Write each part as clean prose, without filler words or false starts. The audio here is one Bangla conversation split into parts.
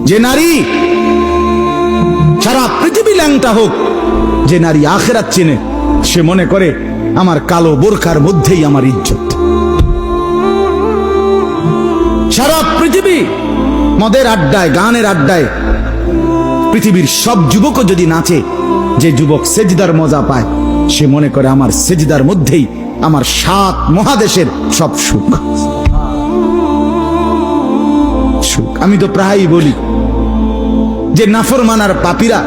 যে নারী সারা পৃথিবী ল্যাংটা হোক, যে নারী আখিরাত চেনে, সে মনে করে আমার কালো বোরখার মধ্যেই আমার ইজ্জত। সারা পৃথিবী মদের আড্ডায়, গানের আড্ডায় পৃথিবীর সব যুবকও যদি নাচে, যে যুবক সেজদার মজা পায়, সে মনে করে আমার সেজদার মধ্যেই আমার 7 মহাদেশের সব সুখ। আমি তো প্রায়ই বলি যে নাফরমানার পাপীরা,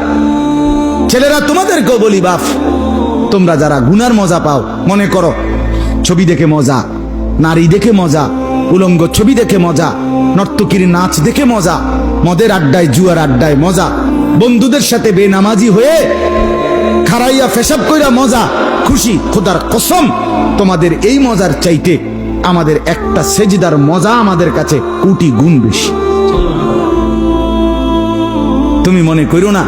ছেলেরা তোমাদেরকেও বলি, বাপ তোমরা যারা গুনার মজা পাও, মনে করো ছবি দেখে মজা, নারী দেখে মজা, উলঙ্গ ছবি দেখে মজা, নর্তকীর নাচ দেখে মজা, মদের আড্ডায় জুয়ার আড্ডায় মজা, বন্ধুদের সাথে বেনামাজি হয়ে খারাইয়া পেশাব কইরা মজা, খুশি। খোদার কসম, তোমাদের এই মজার চাইতে আমাদের একটা সেজদার মজা আমাদের কাছে কোটি গুণ বেশি। তুমি মনে করো না,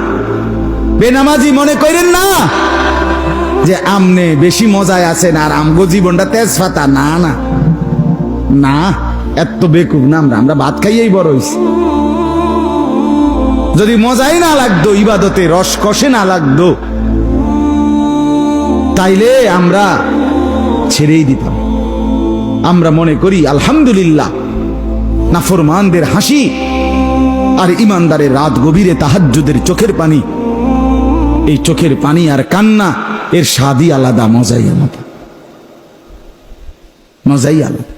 বেনামাজি মনে করেন না যে আমনে বেশি মজায় আছেন আর আমগো জীবনটা তেজপাতা। না না না, এত বেকুব না আমরা। আমরা ভাত খাইয়েই বড় হইছি। যদি মজাই না লাগতো, ইবাদতে রস কষে না লাগতো, তাইলে আমরা ছেড়েই দিতাম। আমরা মনে করি আলহামদুলিল্লাহ, নাফরমানদের হাসি আর ইমানদারের রাত গভীরে তাহাজ্জুদের চোখের পানি, এই চোখের পানি আর কান্না, এর স্বাদই আলাদা, মজাই আলাদা, মজাই আলাদা।